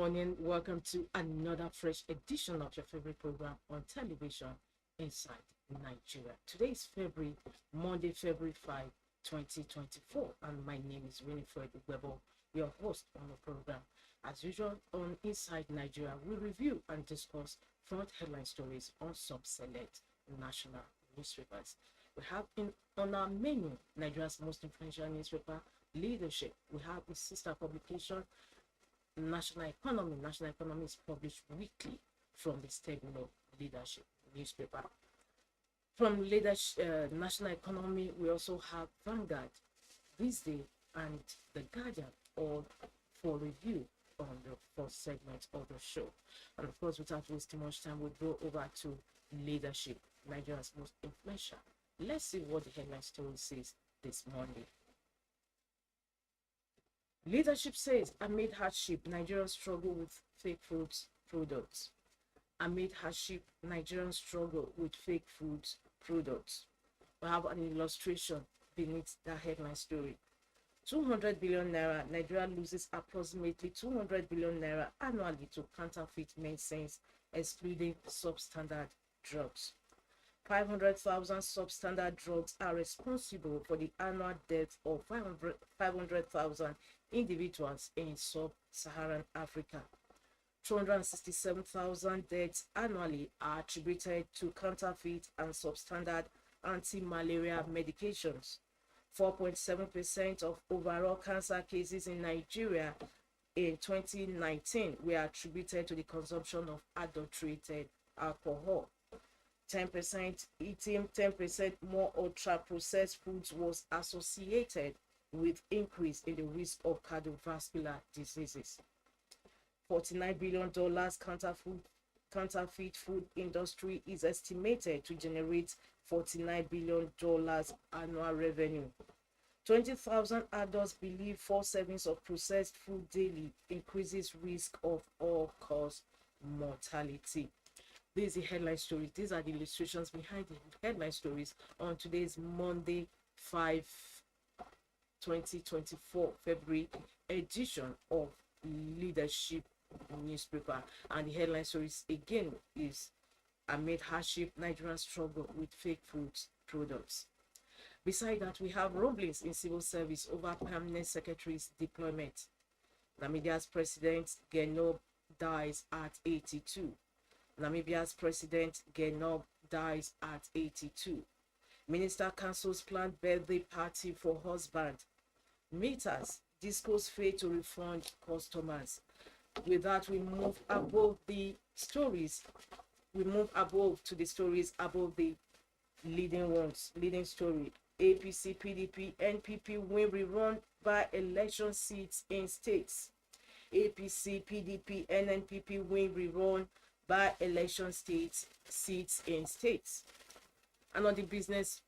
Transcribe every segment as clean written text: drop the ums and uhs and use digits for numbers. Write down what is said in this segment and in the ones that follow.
morning. Welcome to another fresh edition of your favorite program on television, Inside Nigeria. Today is Monday, February 5, 2024, and my name is Winifred Webo, your host on the program. As usual, on Inside Nigeria, we review and discuss front headline stories on some select national newspapers. We have on our menu Nigeria's most influential newspaper, Leadership. We have a sister publication, National Economy. National Economy is published weekly from the stable of Leadership newspaper. From National Economy, we also have Vanguard, THISDAY, and The Guardian, all for review on the first segment of the show. And of course, without wasting much time, we'll go over to Leadership, Nigeria's most influential. Let's see what the headline story says this morning. Leadership says, amid hardship, Nigerians struggle with fake foods products. Amid hardship, Nigerians struggle with fake foods products. We have an illustration beneath that headline story. 200 billion naira, Nigeria loses approximately 200 billion naira annually to counterfeit medicines, excluding substandard drugs. 500,000 substandard drugs are responsible for the annual death of 500,000 individuals in sub-Saharan Africa. 267,000 deaths annually are attributed to counterfeit and substandard anti-malaria medications. 4.7% of overall cancer cases in Nigeria in 2019 were attributed to the consumption of adulterated alcohol. 10% eating 10% more ultra-processed foods was associated with increase in the risk of cardiovascular diseases. $49 billion counterfeit food industry is estimated to generate $49 billion annual revenue. 20,000 adults believe 4 servings of processed food daily increases risk of all-cause mortality. This is the headline stories. These are the illustrations behind the headline stories on today's Monday, 5, 2024, February edition of Leadership newspaper. And the headline stories again is, amid hardship, Nigerians struggle with fake foods products. Beside that, we have rumblings in civil service over permanent secretary's deployment. Namibia's president Genob dies at 82. Namibia's president Genob dies at 82. Minister cancels planned birthday party for husband. Meters, discos fail to refund customers. With that, we move above the stories. We move above to the stories above the leading ones. Leading story: APC, PDP, NPP win rerun by election seats in states. APC, PDP, and NPP win rerun by election seats in states. And on the business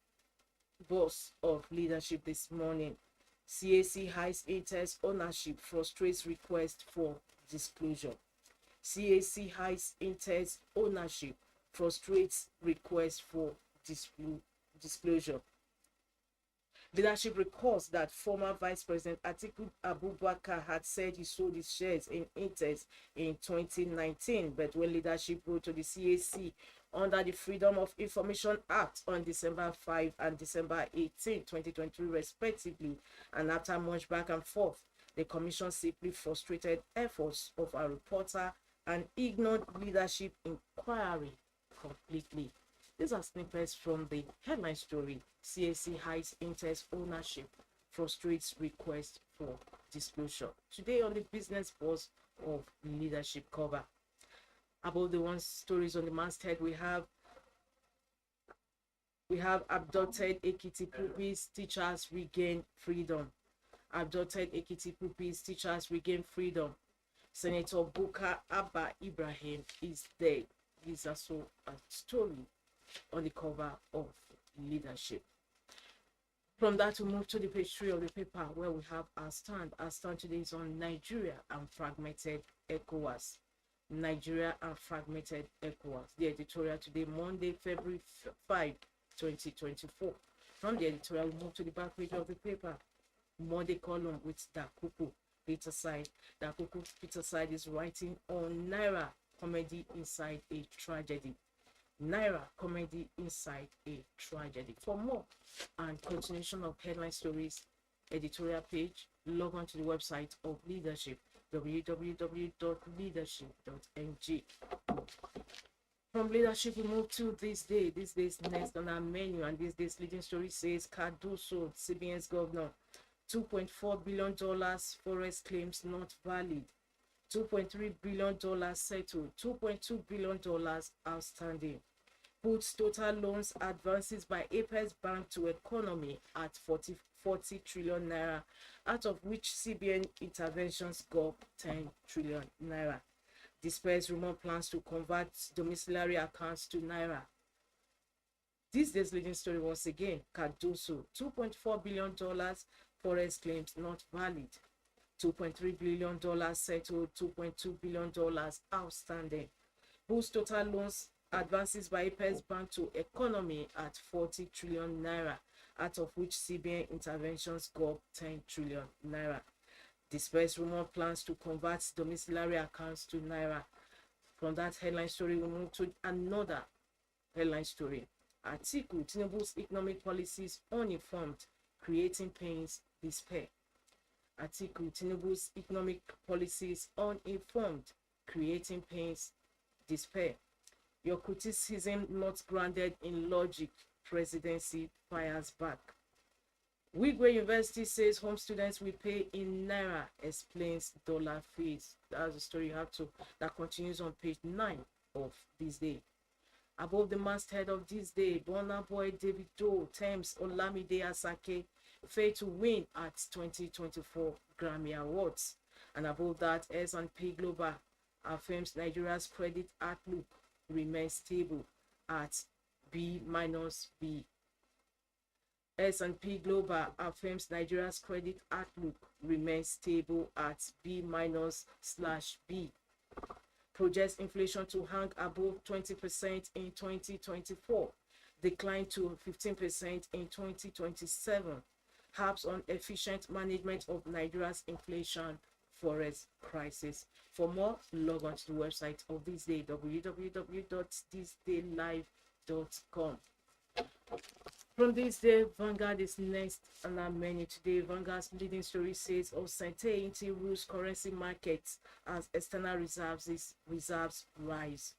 boss of Leadership this morning, CAC hides Intel's ownership, frustrates request for disclosure. CAC hides Intel's ownership, frustrates request for disclosure. Leadership recalls that former Vice President Atiku Abubakar had said he sold his shares in Intel in 2019, but when Leadership wrote to the CAC under the Freedom of Information Act on December 5 and December 18, 2023 respectively, and after much back and forth, the commission simply frustrated efforts of a reporter and ignored Leadership inquiry completely. These are snippets from the headline story. CAC hides Intel's ownership, frustrates request for disclosure. Today on the business boss of Leadership cover. Above the one stories on the masthead, we have abducted Ekiti pupils, teachers regain freedom. Abducted Ekiti pupils, teachers regain freedom. Senator Bukar Abba Ibrahim is dead. This is also a story on the cover of Leadership. From that, we move to the page 3 of the paper, where we have our stand. Our stand today is on Nigeria and fragmented ECOWAS. Nigeria and fragmented ECOWAS. The editorial today, Monday, February 5, 2024. From the editorial, we move to the back page of the paper. Monday column with Dakuku. Peterside. That Koko Peterside is writing on Naira comedy inside a tragedy. Naira comedy inside a tragedy. For more and continuation of headline stories, editorial page, log on to the website of Leadership, www.leadership.ng. From Leadership, we move to This Day. This day's next on our menu, and this day's leading story says Cardoso, CBN's governor, $2.4 billion forest claims not valid. $2.3 billion settled. $2.2 billion outstanding. Puts total loans advances by Apex Bank to economy at 40 trillion naira, out of which CBN interventions got 10 trillion naira. Dispels rumor plans to convert domiciliary accounts to naira. This day's leading story once again, Cardoso, $2.4 billion forest claims not valid. $2.3 billion settled, $2.2 billion outstanding. Boost total loans advances by Apex Bank to economy at 40 trillion naira, out of which CBN interventions got 10 trillion naira. Dispels rumor plans to convert domiciliary accounts to naira. From that headline story, we move to another headline story. Atiku, Tinubu's economic policies uninformed, creating pains, despair. Atiku, Tinubu's economic policies uninformed, creating pains, despair. Your criticism not grounded in logic, presidency fires back. Wigwe University says home students will pay in naira, explains dollar fees. That's the story you have to, that continues on page 9 of This Day. Above the masthead of This Day, Burna Boy Davido Thames Olamide Asake failed to win at 2024 Grammy Awards. And above that, S&P Global affirms Nigeria's credit outlook remains stable at B-B. S&P Global affirms Nigeria's credit outlook remains stable at B-/B. Projects inflation to hang above 20% in 2024, decline to 15% in 2027. Harps on efficient management of Nigeria's inflation forex crisis. For more, log on to the website of This Day, www.thisdaylive.com. From This Day, Vanguard is next on our menu today. Vanguard's leading story says uncertainty rules currency markets as external reserves rise.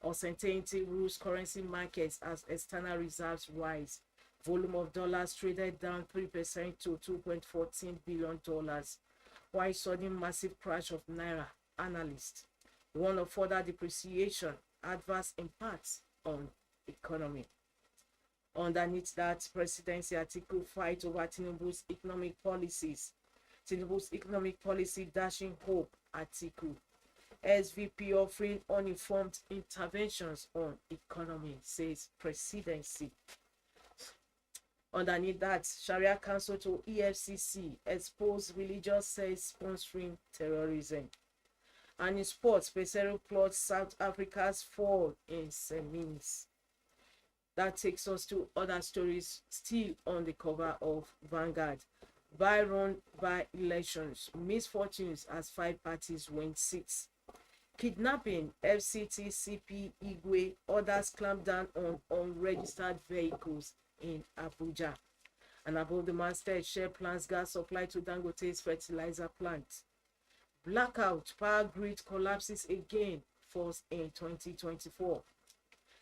Uncertainty rules currency markets as external reserves rise. Volume of dollars traded down 3% to $2.14 billion. Why sudden massive crash of naira? Analysts warn of further depreciation, adverse impacts on economy. Underneath that, presidency article fight over Tinubu's economic policies. Tinubu's economic policy dashing hope, article. SVP offering uninformed interventions on economy, says presidency. Underneath that, Sharia Council to EFCC expose religious sects sponsoring terrorism. And in sports, Pesero plots South Africa's fall in semis. That takes us to other stories still on the cover of Vanguard. Byron by elections, misfortunes as 5 parties win 6. Kidnapping, FCT CP Igwe orders clamp down on unregistered vehicles in Abuja. And above the masthead, share plans gas supply to Dangote's fertilizer plant. Blackout, power grid collapses again, force in 2024.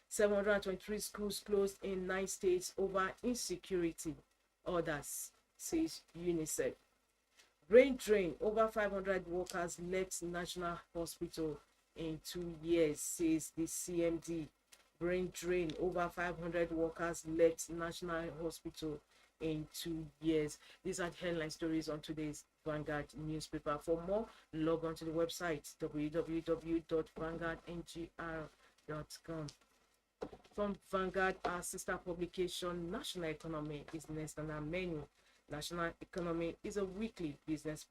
723 schools closed in 9 states over insecurity orders, says UNICEF. Brain drain, over 500 workers left National Hospital in 2 years, says the CMD. Brain drain, over 500 workers left National Hospital in 2 years. These are the headline stories on today's Vanguard newspaper. For more, log on to the website www.vanguardngr.com. From Vanguard, our sister publication, National Economy, is next on our menu. National Economy is a weekly business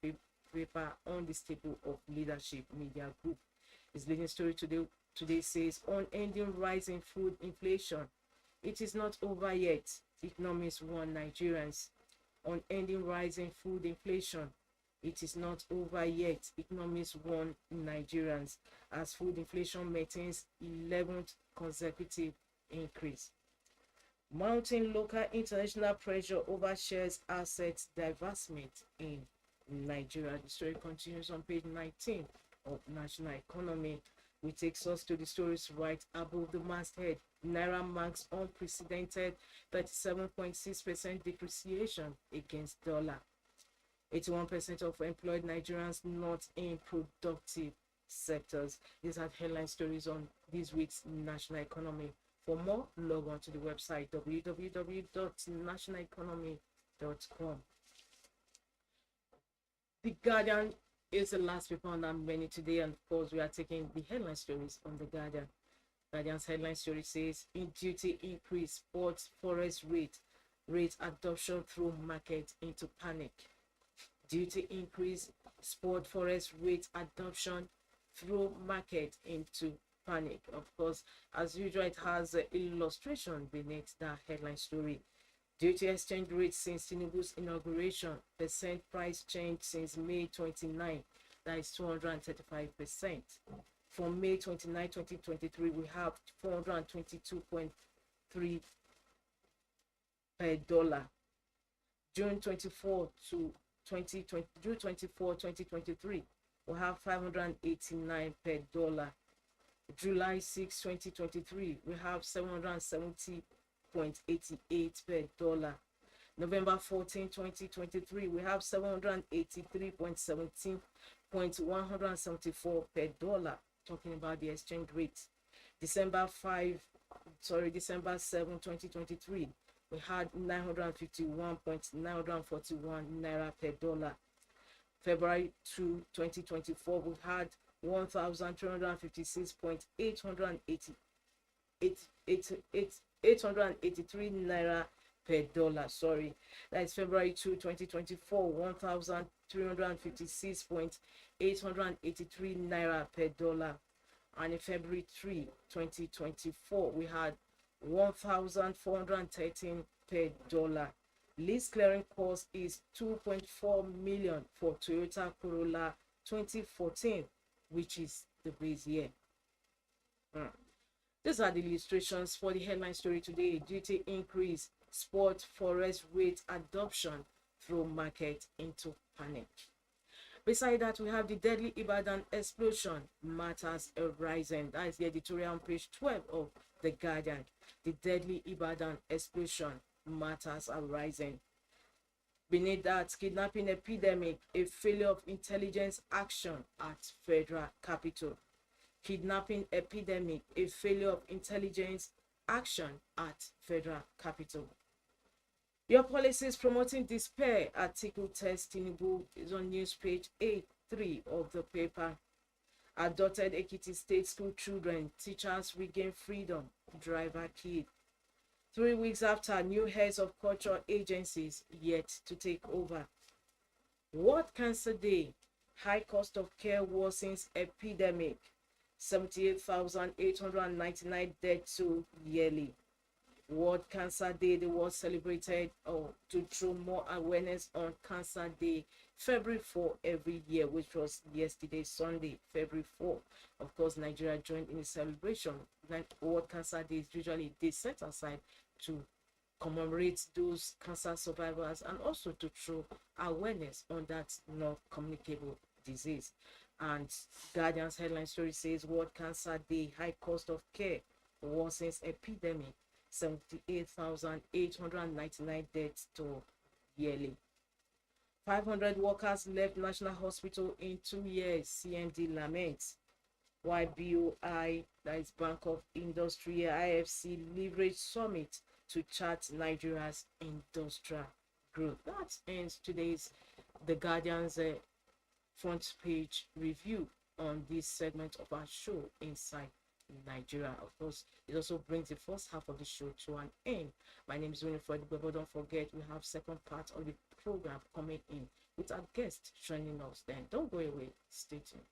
paper on the staple of Leadership Media Group. Its leading story today says, unending rise in food inflation. It is not over yet. Economists warn Nigerians. Unending rise in food inflation. It is not over yet. Economists warn Nigerians as food inflation maintains 11th consecutive increase. Mounting local international pressure over shares assets divestment in Nigeria. The story continues on page 19 of National Economy, which takes us to the stories right above the masthead. Naira marks unprecedented 37.6% depreciation against dollar. 81% of employed Nigerians not in productive sectors. These are headline stories on this week's National Economy. For more, log on to the website www.nationaleconomy.com. The Guardian is the last paper on our menu today, and of course, we are taking the headline stories from the Guardian. Guardian's headline story says, in duty increase, sports forest rate adoption through market into panic. Duty increase, sport forest rate adoption through market into panic. Of course, as usual, it has an illustration beneath that headline story. Duty exchange rate since Tinubu's inauguration, percent price change since May 29, that is 235%. From May 29, 2023, we have 422.3 per dollar. June 24 to June 24, 2023, we have 589 per dollar. July 6, 2023, we have 770.88 per dollar. November 14, 2023, we have 783.17.174 per dollar. Talking about the exchange rate. December 7, 2023, we had 951.941 naira per dollar. February 2, 2024, we had 1,356.883 naira per dollar. Sorry, that is February 2, 2024, 1,356.883 naira per dollar. And in February 3, 2024, we had 1,413 per dollar. Lease clearing cost is 2.4 million for Toyota Corolla 2014, which is the base year. These are the illustrations for the headline story today. Duty increase, sport forest rate adoption through market into panic. Beside that, we have the deadly Ibadan explosion, matters arising. That is the editorial on page 12 of The Guardian. The deadly Ibadan explosion, matters arising. Beneath that, kidnapping epidemic, a failure of intelligence action at federal capital. Kidnapping epidemic, a failure of intelligence action at federal capital. Your policies promoting despair, article test Tinubu is on news page 83 of the paper. Adopted Ekiti State School children, teachers regain freedom, driver killed. 3 weeks after, new heads of cultural agencies yet to take over. World Cancer Day, high cost of care worsens epidemic, 78,899 deaths yearly. World Cancer Day, the world celebrated to throw more awareness on Cancer Day, February 4 every year, which was yesterday, Sunday, February 4. Of course, Nigeria joined in the celebration. World Cancer Day is usually a day set aside to commemorate those cancer survivors and also to throw awareness on that non-communicable disease. And Guardian's headline story says, World Cancer Day, high cost of care worsens epidemic, 78,899 deaths yearly. 500 workers left National Hospital in 2 years, CMD laments. YBOI, that is Bank of Industry, IFC leverage summit to chart Nigeria's industrial growth. That ends today's The Guardian's front page review on this segment of our show, Inside Nigeria. Of course, it also brings the first half of the show to an end. My name is Winifred, but don't forget we have second part of the program coming in with our guest joining us. Then don't go away, stay tuned.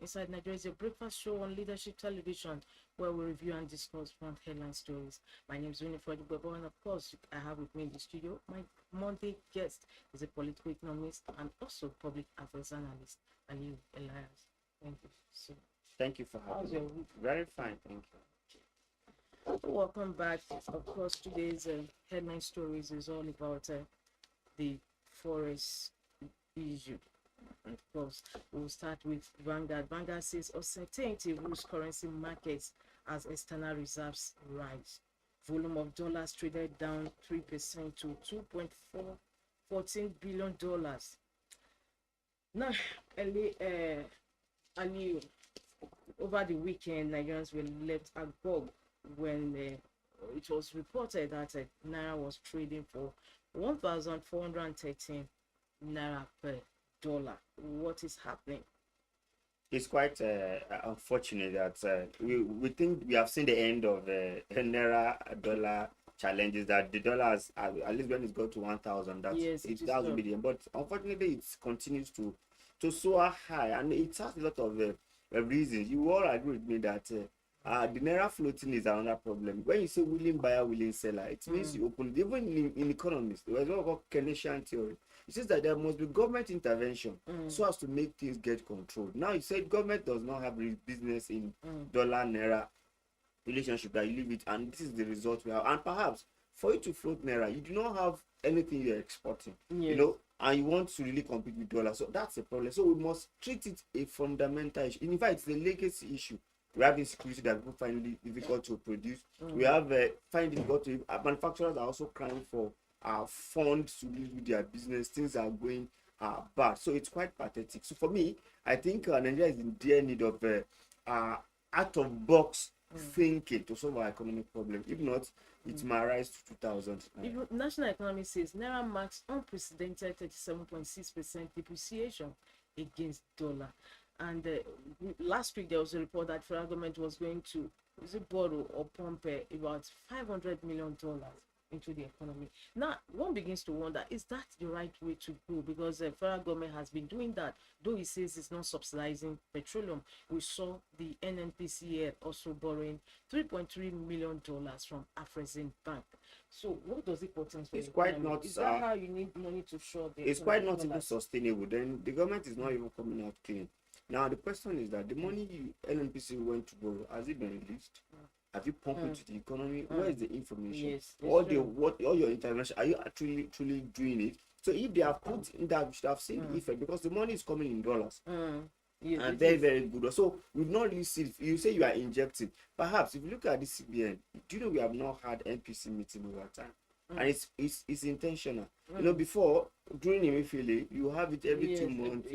Inside Nigeria is a breakfast show on leadership television where we review and discuss front headline stories. My name is Winifred Ubebo, and of course, I have with me in the studio my Monday guest is a political economist and also public affairs analyst, Ali Elias. Thank you so much. Thank you for having me. Very fine, thank you. Welcome back. Of course, today's headline stories is all about the forest issue. Of course, we'll start with Vanguard. Vanguard says uncertainty rules currency markets as external reserves rise. Volume of dollars traded down 3% to $2.14 billion. Now, Ali, over the weekend, Nigerians were left agog when it was reported that Naira was trading for 1,413 Naira per dollar. What is happening? It's quite unfortunate that we think we have seen the end of Naira dollar challenges, that the dollars, at least when it's got to 1,000, that's Yes, it doesn't million. But unfortunately, it continues to soar high, and it has a lot of reasons. You all agree with me that the Naira floating is another problem. When you say willing buyer, willing seller, it means you open, even in economists, there's what we call Keynesian theory. It says that there must be government intervention so as to make things get controlled. Now, you said government does not have business in dollar-Naira relationship, that you leave it, and this is the result we have. And perhaps for you to float Naira, you do not have anything you're exporting, you know, and you want to really compete with dollars. So that's a problem. So we must treat it a fundamental issue. In fact, it's a legacy issue. We have insecurity that people find it difficult to produce. We have find it difficult to, manufacturers are also crying for funds to deal with their business. Things are going bad. So it's quite pathetic. So for me, I think Nigeria is in dear need of out of box thinking to solve our economic problem. If not, it might rise to 2,000. National economy says Naira marks unprecedented 37.6% depreciation against dollar. And last week there was a report that federal government was going to borrow or pump about $500 million into the economy. Now, one begins to wonder, is that the right way to go? Because the federal government has been doing that, though it says it's not subsidizing petroleum. We saw the NNPCL also borrowing $3.3 million from Afrexim Bank. So what does it portend for? It's quite not. Is that how you need money to shore the It's quite not even sustainable. Then the government is not even coming out clean. Now the question is that the money NNPC went to borrow, has it been released? Have you pumped into the economy? Where is the information? Yes, all your intervention, are you actually truly doing it? So if they have put in that, we should have seen the effect, because the money is coming in dollars. Yes, and very, very good. So we've not really seen, you say you are injecting. Perhaps if you look at the CBN, do you know we have not had NPC meeting over time? And it's intentional. You know, before, during Emefiele, you have it every 2 months,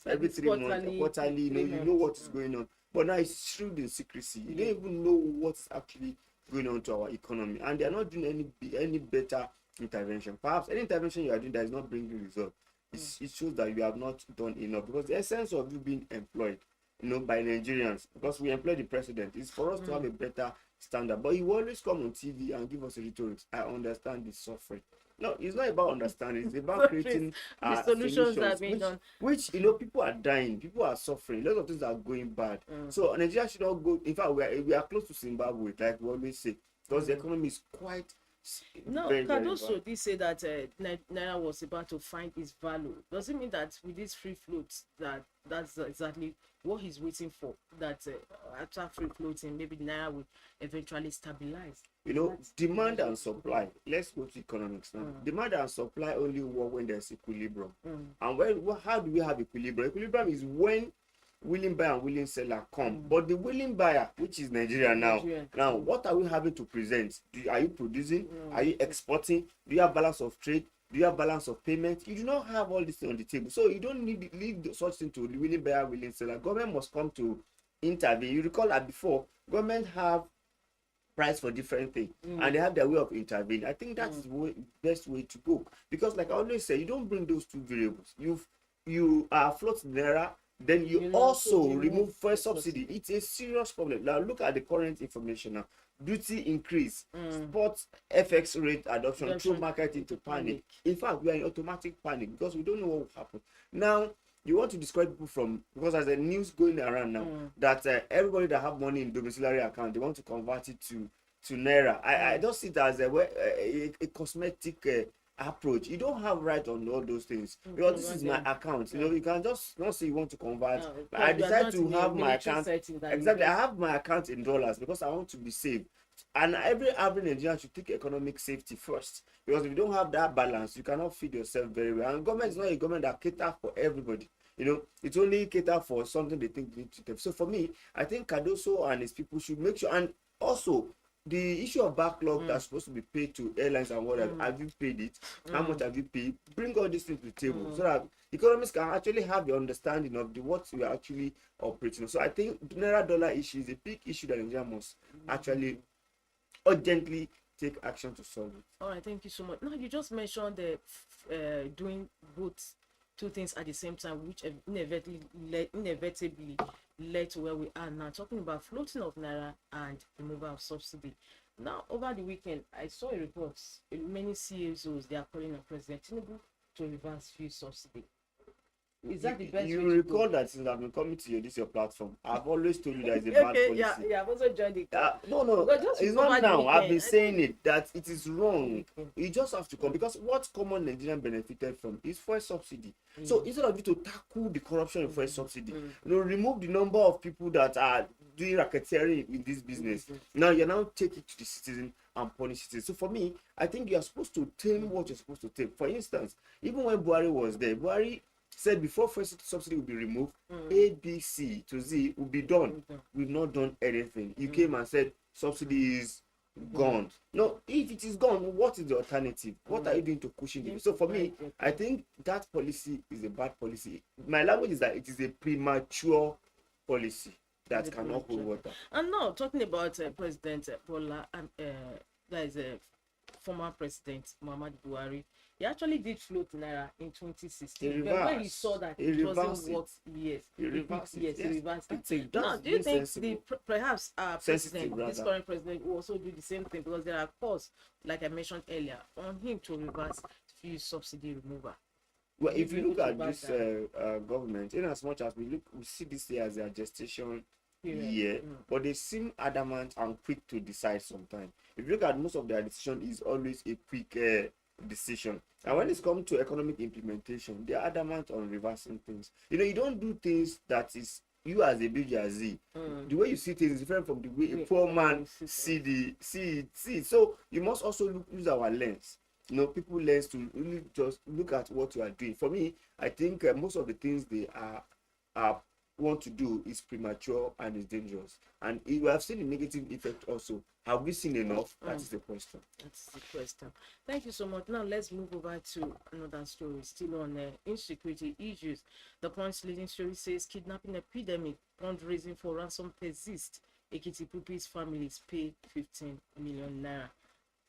every 3 months, quarterly, you know what is going on. But now it's shrewd in secrecy. You don't even know what's actually going on to our economy. And they are not doing any better intervention. Perhaps any intervention you are doing that is not bringing results, it shows that you have not done enough. Because the essence of you being employed, you know, by Nigerians, because we employ the president, is for us to have a better standard. But you always come on TV and give us a rhetoric. I understand the suffering. No, it's not about understanding. It's about creating the solutions that being done. Which, you know, people are dying, people are suffering. A lot of things are going bad. So Nigeria should not go. In fact, we are close to Zimbabwe, like we always say, because the economy is quite. No, Cardoso did say that Naira was about to find its value. Does it mean that with these free floats, that's exactly what he's waiting for? That after free floating, maybe Naira will eventually stabilize. You know, demand and supply. Let's go to economics now. Demand and supply only work when there's equilibrium. And how do we have equilibrium? Equilibrium is when willing buyer and willing seller come. But the willing buyer, which is Nigeria now, what are we having to present? Are you producing? Are you exporting? Do you have balance of trade? Do you have balance of payment? You do not have all this on the table. So you don't leave such thing to the willing buyer, willing seller. Government must come to intervene. You recall that before, government have price for different things and they have their way of intervening. I think that's the best way to go. Because like I always say, you don't bring those two variables. You are floating Naira, then you also remove fuel subsidy. It's a serious problem. Now look at the current information now. Duty increase, spot FX rate adoption through market into panic. In fact, we are in automatic panic because we don't know what will happen. Now, you want to discourage people from, because there's a news going around now that everybody that have money in domiciliary account, they want to convert it to naira. I don't see it as a cosmetic approach. You don't have right on all those things, because this is my account. You know, you can just not say you want to convert. But I decide to have my account. Exactly, I have my account in dollars because I want to be safe. And every average Nigerian should take economic safety first, because if you don't have that balance, you cannot feed yourself very well. And government is not a government that caters for everybody. You know, it's only cater for something they think they need to take. So for me, I think Cardoso and his people should make sure. And also, the issue of backlog that's supposed to be paid to airlines and whatever, have you paid it? How much have you paid? Bring all these things to the table so that economists can actually have the understanding of what we are actually operating. So I think the naira dollar issue is a big issue that Nigeria must actually urgently take action to solve it. All right, thank you so much. Now, you just mentioned the doing both two things at the same time, which inevitably led to where we are now, talking about floating of naira and removal of subsidy. Now, over the weekend, I saw a report. Many CSOs, they are calling on President Tinubu to reverse fuel subsidy. Is that the best way to recall go? that since I've been coming to your platform, I've always told you that it's a bad policy. Yeah, I've also joined the no, it's not now. I've been saying it that it is wrong. You just have to come, because what common Nigerian benefited from is fuel subsidy. So instead of you to tackle the corruption in fuel subsidy, you know, remove the number of people that are doing racketeering in this business. Now you now take it to the citizen and punish citizens. So for me, I think you are supposed to tame what you're supposed to tame. For instance, even when Buhari was there, Buhari said before fuel subsidy will be removed, A, B, C to Z will be done. We've not done anything. You came and said subsidy is gone. No, if it is gone, what is the alternative? What are you doing to cushion it? So for me, I think that policy is a bad policy. My language is that it is a premature policy that cannot hold water. And now, talking about President Bola, that is former President Muhammadu Buhari, he actually did float naira in 2016. But when he saw that it wasn't what he reversed it. Now, do you think perhaps our president, this current president, will also do the same thing? Because there are calls, like I mentioned earlier, on him to reverse fuel subsidy removal. Well, if you look at this government, in as much as we see this year as their gestation year, but they seem adamant and quick to decide sometimes. If you look at most of their decision, is always a quick decision. And when it's come to economic implementation, they are adamant on reversing things. You know, you don't do things that is you as a bourgeoisie. The way you see things is different from the way a poor man see it. So you must also use our lens. You know, people learn to really just look at what you are doing. For me, I think most of the things they are want to do is premature and is dangerous. And if we have seen the negative effect also, have we seen enough? That is the question. That's the question. Thank you so much. Now let's move over to another story, still on insecurity issues. The Punch leading story says kidnapping epidemic, fundraising for ransom persists. Ekiti Pupi's families pay 15 million naira.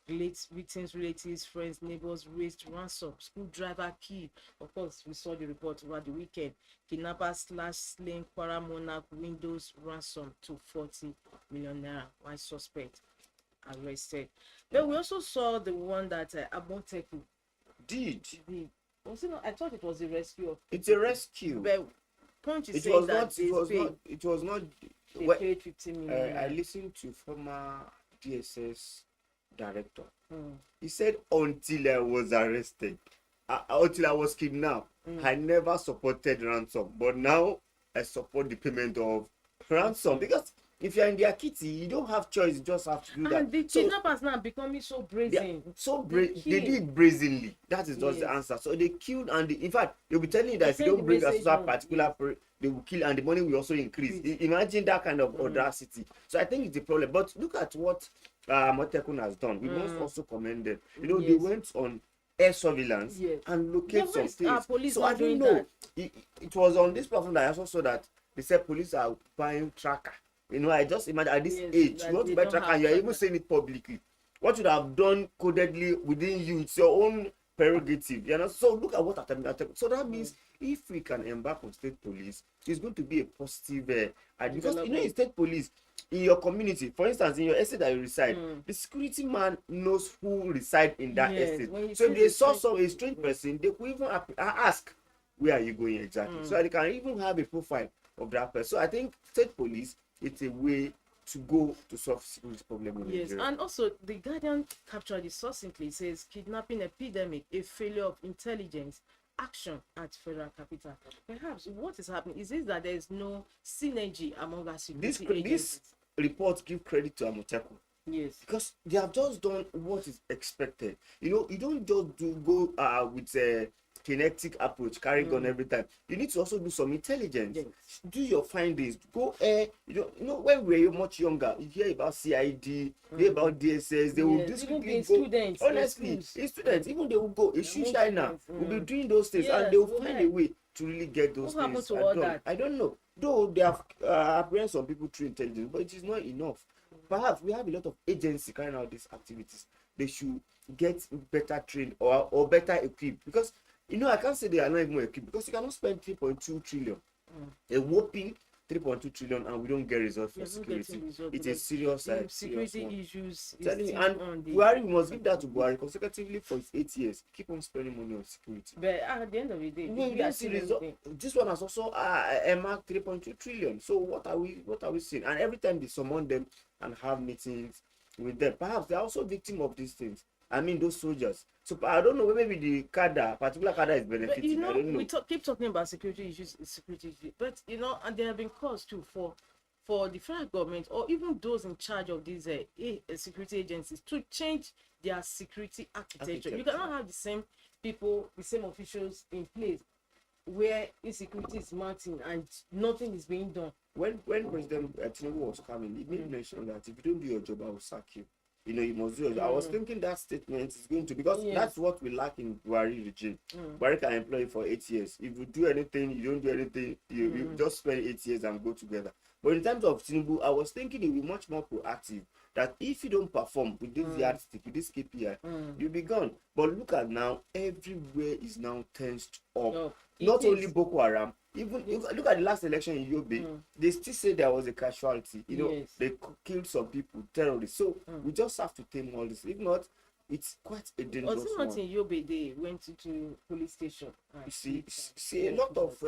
Victims, relatives, friends, neighbors raised ransom. School driver killed. Of course, we saw the report over the weekend. Kidnappers slain Kwara Monarch windows ransom to 40 million naira. One suspect arrested. Then we also saw the one that Abonteku did. Was it not? I thought it was a rescue. It's a rescue. But Punch is it saying was that not. It was not. They paid 15 million. I listened to former DSS director. He said until I was arrested, until I was kidnapped, I never supported ransom, but now I support the payment of ransom, because if you're in their kitty, you don't have choice, you just have to do that. And the kidnappers now becoming so brazen. They do it brazenly. That is just the answer. So they killed, and in fact they'll be telling you that if you don't bring a particular they will kill, and the money will also increase. Imagine that kind of audacity. So I think it's a problem. But look at what Motekun has done. We must also commend them. You know, they went on air surveillance and locate some things. So I don't know. It was on this platform that I also saw that they said police are buying tracker. You know, I just imagine at this age, you want to buy tracker and you're even saying it publicly. What should have done codedly within you? It's your own prerogative. You know, so look at what happened. So that means if we can embark on state police, it's going to be a positive because you know, in state police, in your community, for instance, in your estate that you reside, the security man knows who reside in that estate. So if they saw a strange person, they could even ask, where are you going exactly, so they can even have a profile of that person. So I think state police, it's a way to go to solve security problem in Yes, Nigeria. and also the Guardian captured it succinctly. It says kidnapping epidemic, a failure of intelligence action at federal capital. Perhaps what is happening is it that there is no synergy among our This security this agencies. report give credit to Amotekun, Yes. because they have just done what is expected. You don't just go with a kinetic approach, carry gun every time. You need to also do some intelligence. Yes. Do your findings. Go when we were much younger, you hear about CID, hear about DSS. They will Yes, even discreetly being go. students in Honestly, schools. in students, even they will go issue Among China. students, Will be doing those things, and Yes, they will we find heard. a way to really get those What happened things. to all that? I don't know. Though they have apprehended some people through intelligence, but it is not enough. Perhaps we have a lot of agencies carrying out these activities. They should get better trained or better equipped, because I can't say they are not even equipped, because you cannot spend 3.2 trillion, a whopping 3.2 trillion, and we don't get results for You're not security. getting results It's a because serious the serious security one. issues is Telling you, still and on the. Buhari, we must give that to Buhari consecutively for his 8 years. Keep on spending money on security. But at the end of the day, No, you don't see result. This one has also marked 3.2 trillion. So what are we seeing? And every time they summon them and have meetings with them, perhaps they're also victim of these things. I mean, those soldiers. So I don't know, maybe the particular cadre is But benefiting. I don't know. keep talking about security issues, but and there have been calls too for the federal government or even those in charge of these security agencies to change their security architecture. You cannot have the same people, the same officials in place where insecurity is mounting and nothing is being done. When President Tinubu was coming, he made mention that if you don't do your job, I will sack you. You must do your job. I was thinking that statement is going to, because that's what we lack in Buhari regime. Buhari can employ you for 8 years. If you do anything, you don't do anything, you just spend 8 years and go together. But in terms of Tinubu, I was thinking he will be much more proactive. That if you don't perform with this yardstick, with this KPI, you'll be gone. But look at now, everywhere is now tensed up. No, Not only Boko Haram, even look at the last election in Yobe, they still say there was a casualty. Yes. They killed some people, terrorists. So we just have to tame all this. If not, it's quite a dangerous Was it one. not in Yobe they went into police station? You see a lot of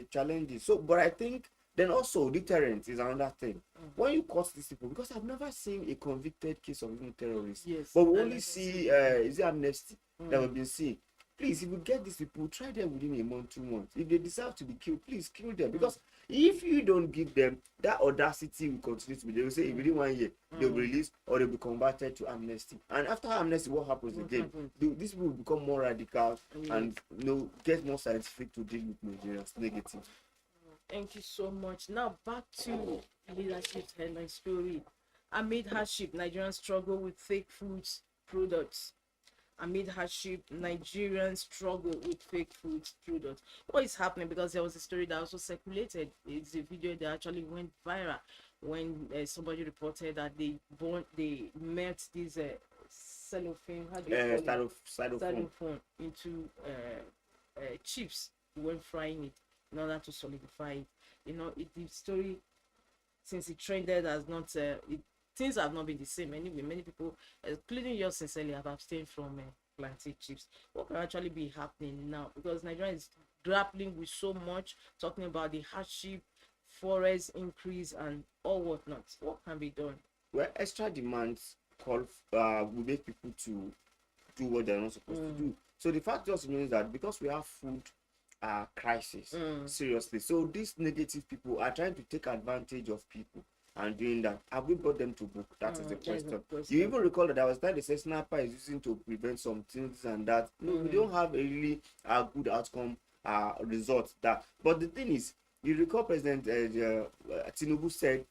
challenges. So, but I think then also deterrence is another thing. When you catch these people, because I've never seen a convicted case of even terrorists. Yes, But we and only I see is it amnesty that we've been seeing. Please, if you get these people, try them within a month, 2 months. If they deserve to be killed, please kill them. Because if you don't give them that audacity, will continue to be. They will say, if within 1 year they'll be released or they'll be converted to amnesty. And after amnesty, what happens again? These people will become more radical and get more scientific to deal with Nigerians. Negative. Thank you so much. Now back to leadership headline story. Amid hardship, Nigerians struggle with fake foods products. Amid hardship, Nigerians struggle with fake food products. What is happening? Because there was a story that also circulated. It's a video that actually went viral when somebody reported that they melt this cellophane, how do you call it? Styrofoam into chips when frying it in order to solidify it. The story, since it trended, has not things have not been the same. Anyway, many people, including yours sincerely, have abstained from plantain chips. What can actually be happening now? Because Nigeria is grappling with so much, talking about the hardship, forest increase, and all whatnot. What can be done? Well, extra demands will make people to do what they're not supposed to do. So the fact just means that because we have food crisis, seriously, so these negative people are trying to take advantage of people and doing that. Have we brought them to book? That is the question. You even recall that there was time they said sniper is using to prevent some things and that. No, we don't have a really good outcome result that. But the thing is, you recall President Tinubu said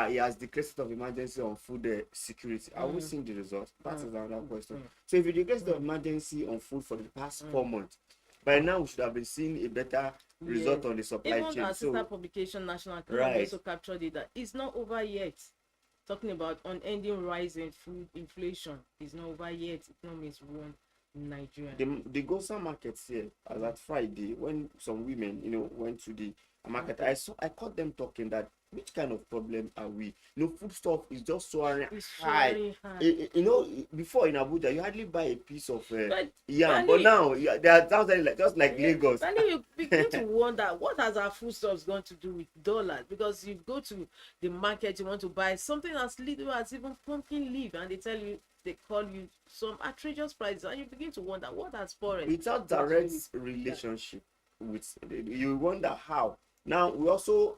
he has declared state of emergency on food security. Are we seeing the results? That is another question. So if you declare state of emergency on food for the past 4 months, by now we should have been seeing a better result on the supply chain. Even our sister publication, National Economy, also captured it that it's not over yet. Talking about unending rise in food inflation is not over yet. Economy is ruined in Nigeria. The Gosa markets here, as at Friday, when some women, went to the market, I caught them talking that which kind of problem are we? Food stuff is just soaring It's high. very high. Before in Abuja, you hardly buy a piece of yam, but But now they are sounding like just like yeah, Lagos. and then you begin to wonder what has our foodstuffs going to do with dollars, because you go to the market, you want to buy something as little as even pumpkin leaf, and they call you some outrageous prices, and you begin to wonder what has forex Without got to do direct with. relationship with, you wonder how. Now we also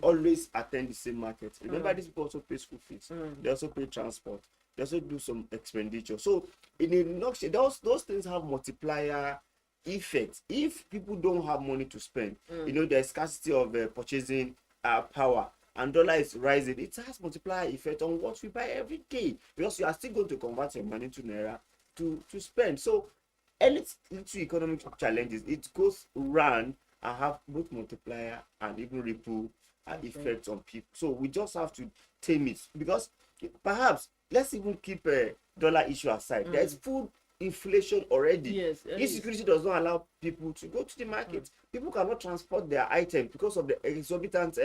always attend the same market. Remember, these people also pay school fees. They also pay transport. They also do some expenditure. So in a nutshell, those things have multiplier effects. If people don't have money to spend, there's scarcity of purchasing power, and dollar is rising, it has multiplier effect on what we buy every day, because you are still going to convert your money to naira to spend. So any little economic challenges, it goes round and have both multiplier and even ripple effects on people. So we just have to tame it, because perhaps let's even keep a dollar issue aside. There's food inflation already. Yes, Insecurity does not allow people to go to the market. People cannot transport their items because of the exorbitant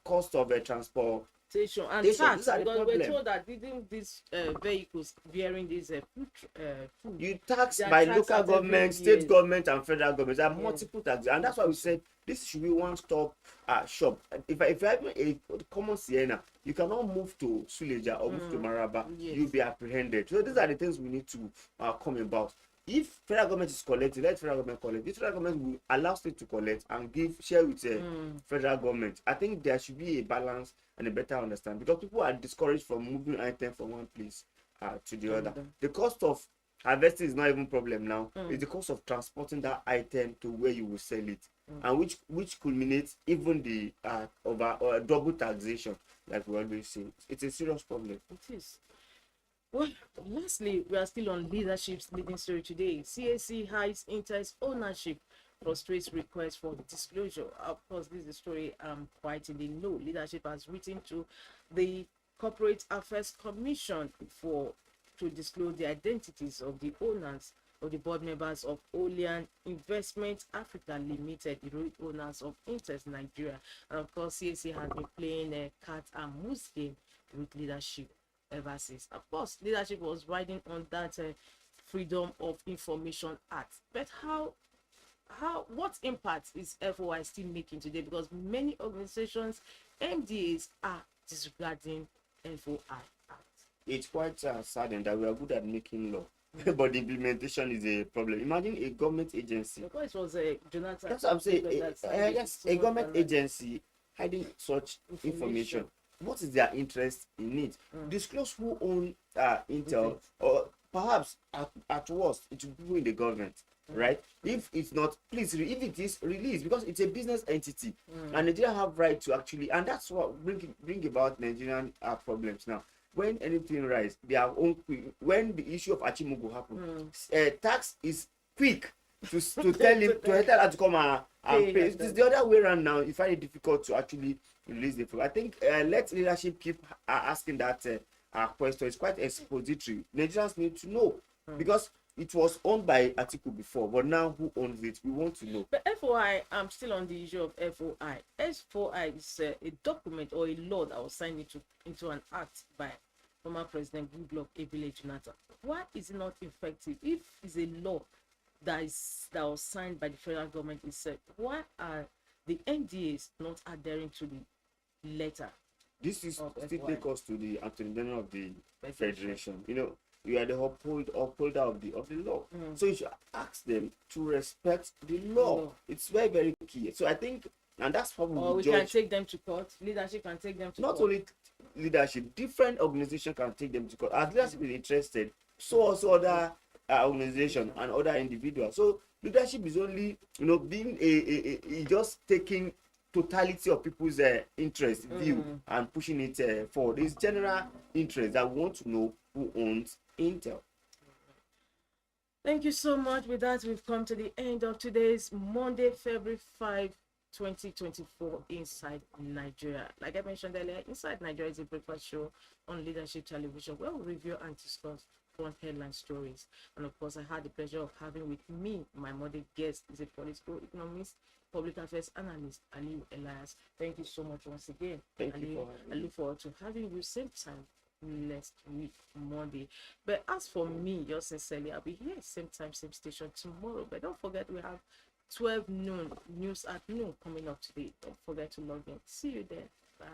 cost of transport. And tax, because we're told that even these vehicles bearing these food, You tax they are by taxed local at every government, state year. government, and federal government. There are multiple taxes, and that's why we said this should be one stop shop. If you have a common Sienna, you cannot move to Suleja or move to Maraba. Yes. You'll be apprehended. So these are the things we need to come about. If federal government is collecting, let federal government collect. If federal government will allow state to collect and share with federal government, I think there should be a balance and a better understanding, because people are discouraged from moving items from one place to the other. The cost of harvesting is not even problem now. It's the cost of transporting that item to where you will sell it, and which culminates even the over or double taxation, like we always say. It's a serious problem. It is. Well, lastly, we are still on leadership's leading story today. CAC hides Inter's ownership, frustrates request for disclosure. Of course, this is the story I'm quite in the know. Leadership has written to the Corporate Affairs Commission to disclose the identities of the owners of the board members of Olean Investment Africa Limited, the real owners of Inters Nigeria. And of course, CAC has been playing a cat and mouse game with leadership ever since. Of course, leadership was riding on that Freedom of Information Act. But what impact is FOI still making today? Because many organizations, MDAs, are disregarding FOI Act. It's quite saddening that we are good at making law, but the implementation is a problem. Imagine a government agency. Because it was Jonathan. That's what I'm saying. Yes, a government agency hiding such information. What is their interest in it? Disclose who owns Intel, or perhaps at worst it will be people in the government, right? If it's not, please, if it is, release, because it's a business entity, and Nigeria have right to actually, and that's what bring about Nigerian problems now. When anything rise, their own quick. When the issue of Achimogo happened, tax is quick to tell him to tell her to come and pay. It is the other way around now. You find it difficult to actually release the flow. I think let leadership keep asking that question. It's quite expository. Nigerians need to know, because it was owned by Atiku before, but now who owns it? We want to know. But FOI, I'm still on the issue of FOI. FOI is a document or a law that was signed into an act by former President Goodluck Ebele Jonathan. Why is it not effective? If it's a law that was signed by the federal government itself, why are the NDAs not adhering to the letter? This is still take us to the Attorney General of the Federation. You are the upholder of the law. So you should ask them to respect the law. It's very, very key. So I think, and that's probably or we can take them to court. Leadership can take them to court. Not only leadership, different organizations can take them to court. As leadership is interested, so also other organizations and other individuals. So leadership is only being a just taking totality of people's interest view and pushing it forward. It's general interest that we want to know who owns Intel. Thank you so much. With that, we've come to the end of today's Monday, February 5, 2024 Inside Nigeria. Like I mentioned earlier, Inside Nigeria is a breakfast show on Leadership Television where we review and discuss front headline stories. And of course, I had the pleasure of having with me my modern guest is a political economist, public affairs analyst, Ali Elias. Thank you so much once again. Thank Ali, you for having I me. look forward to having you same time next week, Monday. But as for me, yours sincerely, I'll be here same time, same station tomorrow. But don't forget, we have 12 noon news at noon coming up today. Don't forget to log in. See you there. Bye.